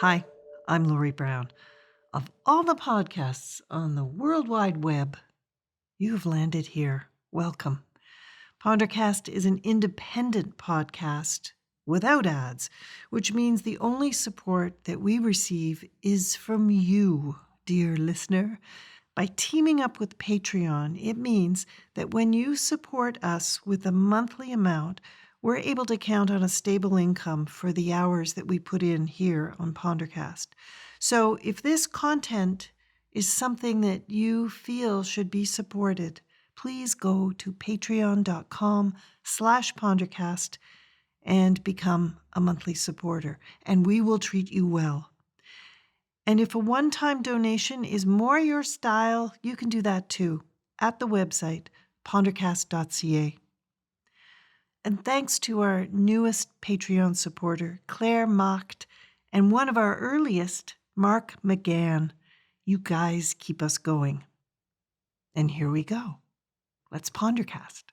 Hi, I'm Lori Brown. Of all the podcasts on the World Wide Web, you've landed here. Welcome. Pondercast is an independent podcast without ads, which means the only support that we receive is from you, dear listener. By teaming up with Patreon, it means that when you support us with a monthly amount, we're able to count on a stable income for the hours that we put in here on Pondercast. So if this content is something that you feel should be supported, please go to patreon.com/Pondercast and become a monthly supporter, and we will treat you well. And if a one-time donation is more your style, you can do that too at the website, pondercast.ca. And thanks to our newest Patreon supporter, Claire Macht, and one of our earliest, Mark McGann. You guys keep us going. And here we go. Let's Pondercast.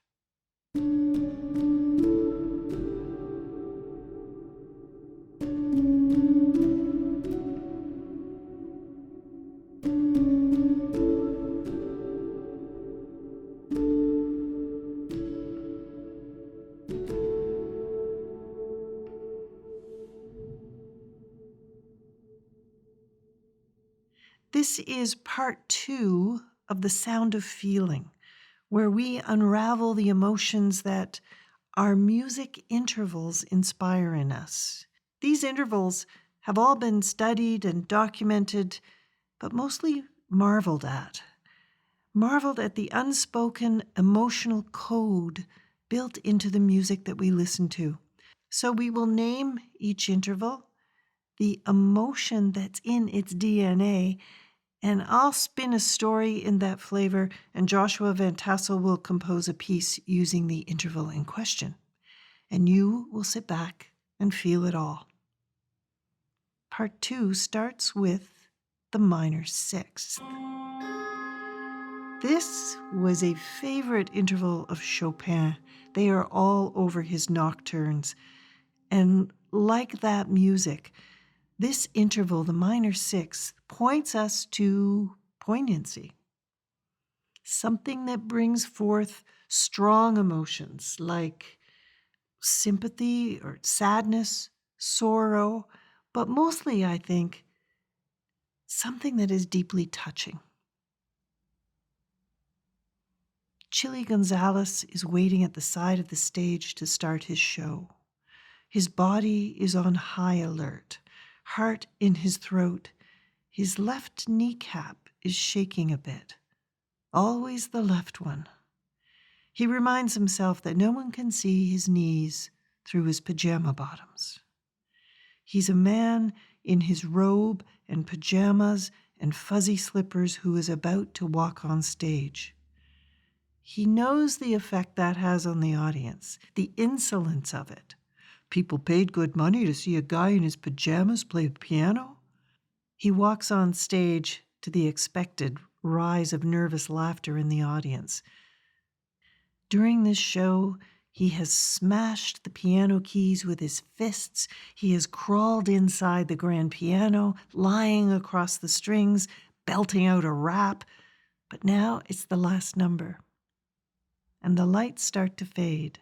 This is part 2 of The Sound of Feeling, where we unravel the emotions that our music intervals inspire in us. These intervals have all been studied and documented, but mostly marveled at. Marveled at the unspoken emotional code built into the music that we listen to. So we will name each interval the emotion that's in its DNA, and I'll spin a story in that flavor, and Joshua Van Tassel will compose a piece using the interval in question. And you will sit back and feel it all. Part 2 starts with the minor sixth. This was a favorite interval of Chopin. They are all over his nocturnes. And like that music, this interval, the minor sixth, points us to poignancy. Something that brings forth strong emotions like sympathy or sadness, sorrow, but mostly, I think, something that is deeply touching. Chili Gonzalez is waiting at the side of the stage to start his show. His body is on high alert, heart in his throat. His left kneecap is shaking a bit. Always the left one. He reminds himself that no one can see his knees through his pajama bottoms. He's a man in his robe and pajamas and fuzzy slippers who is about to walk on stage. He knows the effect that has on the audience, the insolence of it. People paid good money to see a guy in his pajamas play the piano. He walks on stage to the expected rise of nervous laughter in the audience. During this show, he has smashed the piano keys with his fists. He has crawled inside the grand piano, lying across the strings, belting out a rap. But now it's the last number. And the lights start to fade,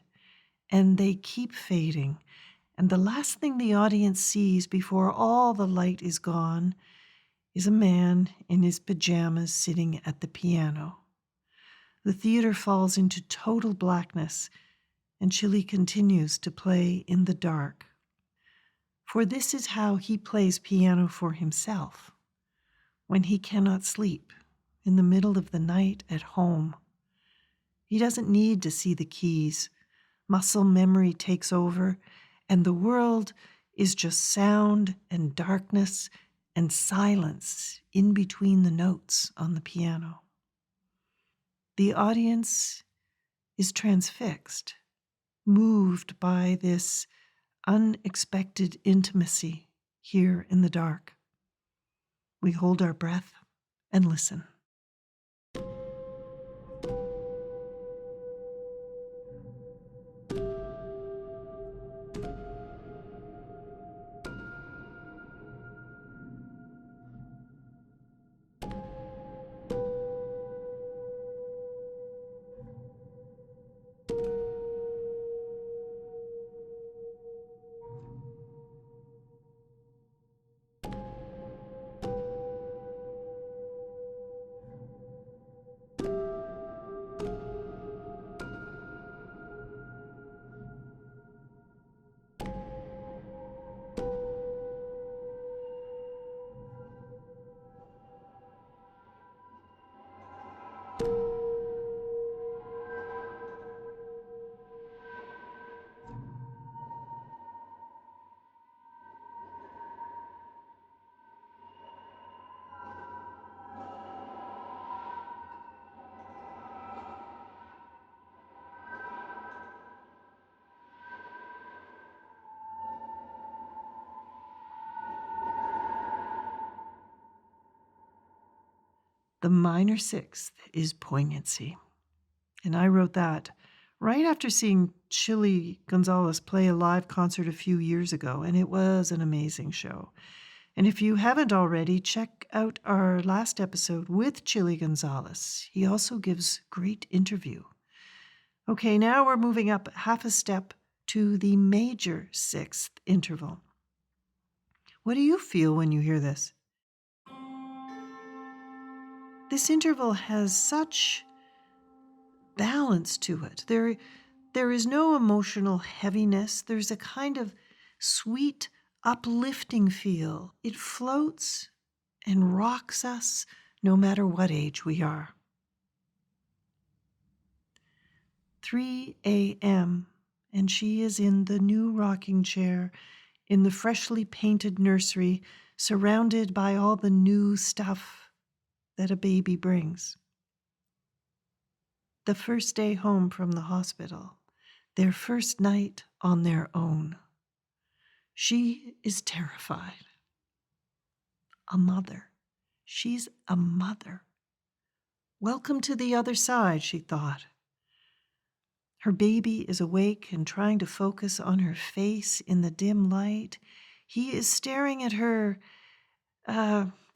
and they keep fading. And the last thing the audience sees before all the light is gone is a man in his pajamas sitting at the piano. The theater falls into total blackness, and Chili continues to play in the dark. For this is how he plays piano for himself, when he cannot sleep, in the middle of the night at home. He doesn't need to see the keys. Muscle memory takes over, and the world is just sound and darkness and silence in between the notes on the piano. The audience is transfixed, moved by this unexpected intimacy here in the dark. We hold our breath and listen. The minor sixth is poignancy. And I wrote that right after seeing Chili Gonzalez play a live concert a few years ago, and it was an amazing show. And if you haven't already, check out our last episode with Chili Gonzalez. He also gives great interview. Okay, now we're moving up half a step to the major sixth interval. What do you feel when you hear this? This interval has such balance to it. There is no emotional heaviness. There's a kind of sweet, uplifting feel. It floats and rocks us no matter what age we are. 3 a.m., and she is in the new rocking chair in the freshly painted nursery, surrounded by all the new stuff that a baby brings. The first day home from the hospital, their first night on their own. She is terrified. A mother. She's a mother. Welcome to the other side, she thought. Her baby is awake and trying to focus on her face in the dim light. He is staring at her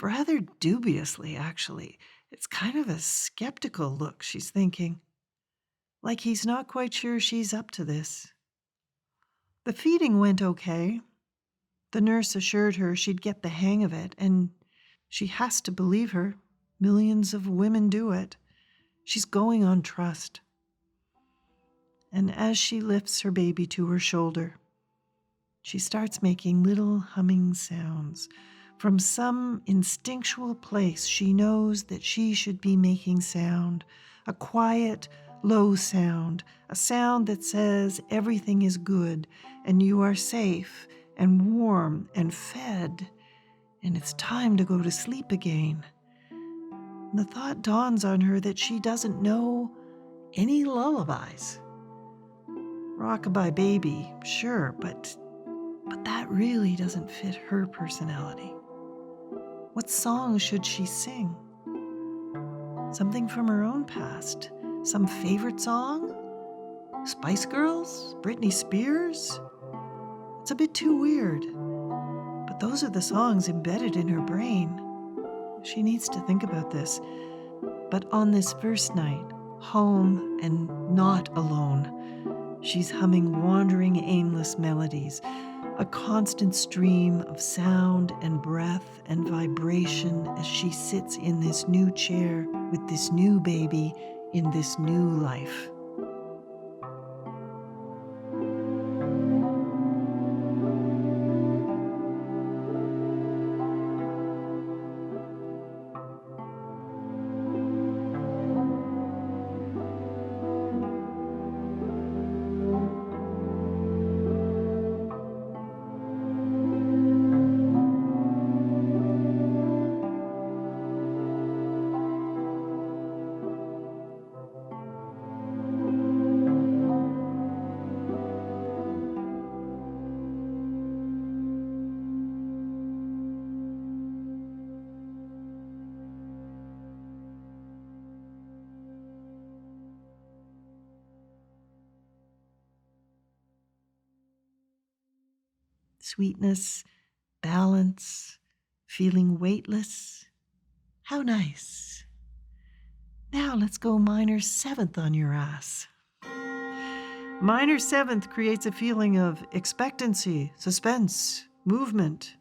rather dubiously, actually. It's kind of a skeptical look, she's thinking. Like he's not quite sure she's up to this. The feeding went okay. The nurse assured her she'd get the hang of it, and she has to believe her. Millions of women do it. She's going on trust. And as she lifts her baby to her shoulder, she starts making little humming sounds. From some instinctual place, she knows that she should be making sound, a quiet, low sound, a sound that says everything is good and you are safe and warm and fed, and it's time to go to sleep again. And the thought dawns on her that she doesn't know any lullabies. Rockabye Baby, sure, but that really doesn't fit her personality. What song should she sing? Something from her own past? Some favorite song? Spice Girls? Britney Spears? It's a bit too weird. But those are the songs embedded in her brain. She needs to think about this. But on this first night, home and not alone, she's humming wandering, aimless melodies, a constant stream of sound and breath and vibration as she sits in this new chair with this new baby in this new life. Sweetness, balance, feeling weightless. How nice. Now let's go minor seventh on your ass. Minor seventh creates a feeling of expectancy, suspense, movement.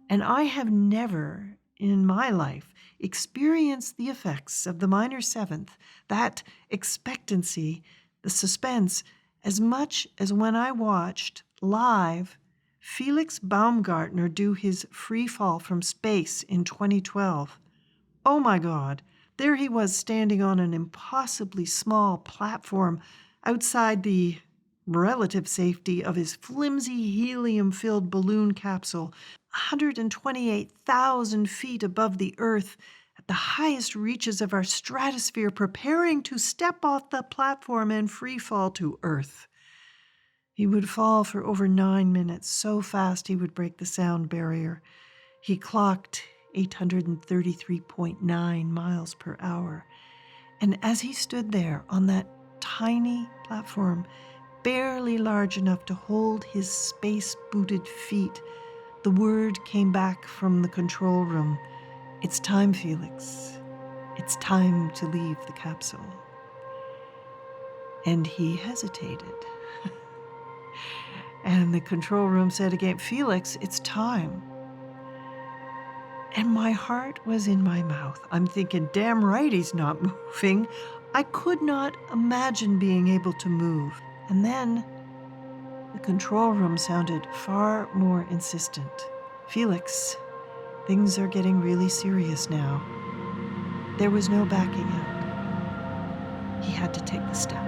And I have never in my life experienced the effects of the minor seventh, that expectancy, the suspense, as much as when I watched live Felix Baumgartner do his Free Fall from Space in 2012. Oh my God, there he was standing on an impossibly small platform outside the relative safety of his flimsy helium-filled balloon capsule, 128,000 feet above the Earth, at the highest reaches of our stratosphere, preparing to step off the platform and free fall to Earth. He would fall for over 9 minutes, so fast he would break the sound barrier. He clocked 833.9 miles per hour. And as he stood there on that tiny platform, barely large enough to hold his space-booted feet, the word came back from the control room. "It's time, Felix. It's time to leave the capsule." And he hesitated. And the control room said again, "Felix, it's time." And my heart was in my mouth. I'm thinking, damn right he's not moving. I could not imagine being able to move. And then the control room sounded far more insistent. "Felix, things are getting really serious now." There was no backing out. He had to take the step.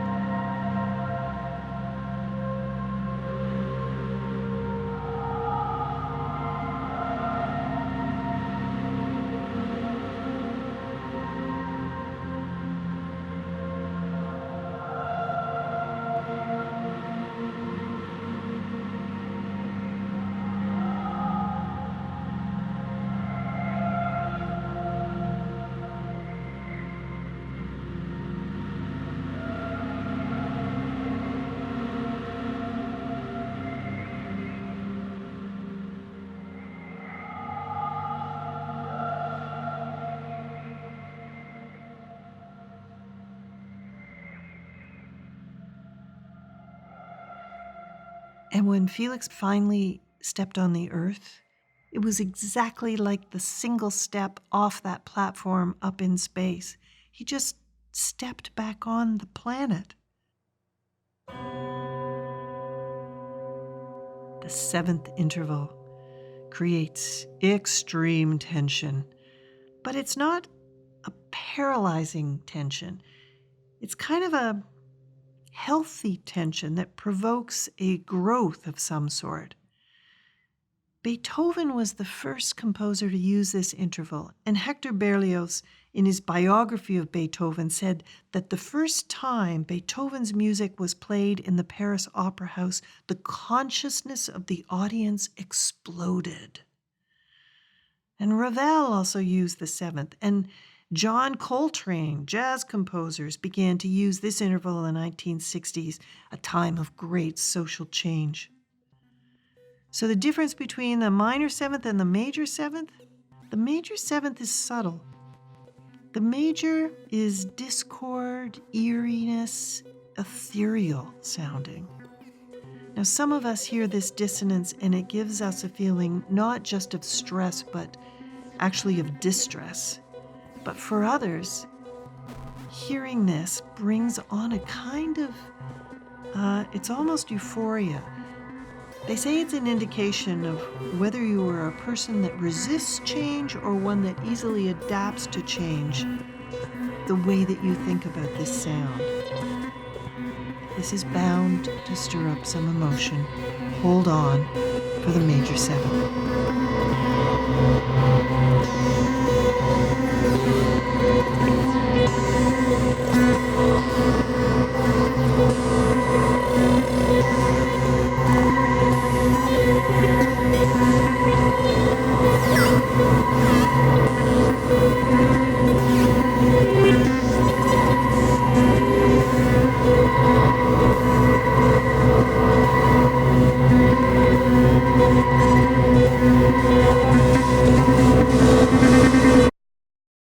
And when Felix finally stepped on the earth, it was exactly like the single step off that platform up in space. He just stepped back on the planet. The seventh interval creates extreme tension, but it's not a paralyzing tension. It's kind of a healthy tension that provokes a growth of some sort. Beethoven was the first composer to use this interval, and Hector Berlioz, in his biography of Beethoven, said that the first time Beethoven's music was played in the Paris Opera House, the consciousness of the audience exploded. And Ravel also used the seventh, and John Coltrane, jazz composers, began to use this interval in the 1960s, a time of great social change. So the difference between the minor seventh and the major seventh? The major seventh is subtle. The major is discord, eeriness, ethereal sounding. Now, some of us hear this dissonance and it gives us a feeling not just of stress, but actually of distress. But for others, hearing this brings on a kind of, it's almost euphoria. They say it's an indication of whether you are a person that resists change or one that easily adapts to change, the way that you think about this sound. This is bound to stir up some emotion. Hold on for the major seventh.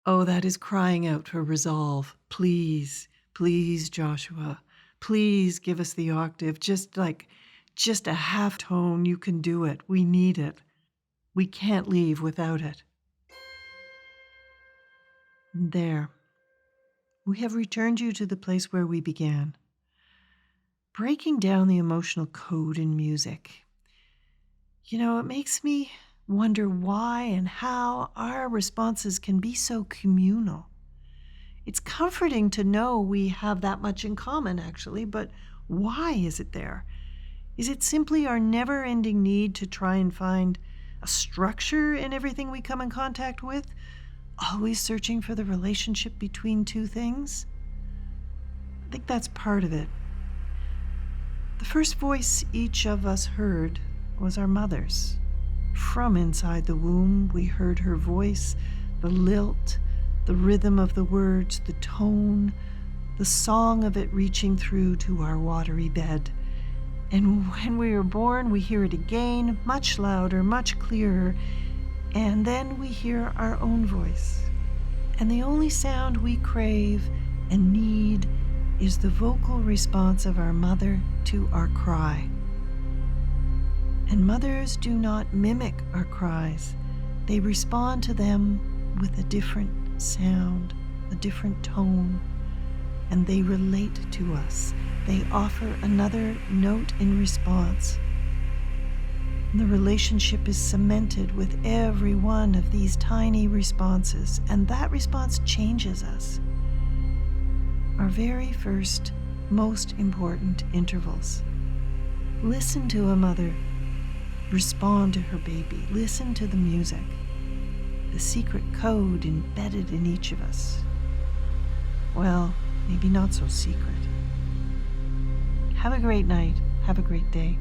Oh, that is crying out for resolve. Please, please, Joshua, please give us the octave. Just a half tone. You can do it. We need it. We can't leave without it. There. We have returned you to the place where we began. Breaking down the emotional code in music. You know, it makes me wonder why and how our responses can be so communal. It's comforting to know we have that much in common, actually, but why is it there? Is it simply our never-ending need to try and find a structure in everything we come in contact with, always searching for the relationship between two things? I think that's part of it. The first voice each of us heard was our mother's. From inside the womb, we heard her voice, the lilt, the rhythm of the words, the tone, the song of it reaching through to our watery bed. And when we are born, we hear it again, much louder, much clearer, and then we hear our own voice. And the only sound we crave and need is the vocal response of our mother to our cry. And mothers do not mimic our cries. They respond to them with a different sound, a different tone, and they relate to us. They offer another note in response. And the relationship is cemented with every one of these tiny responses, and that response changes us. Our very first, most important intervals. Listen to a mother respond to her baby. Listen to the music, the secret code embedded in each of us. Well, maybe not so secret. Have a great night. Have a great day.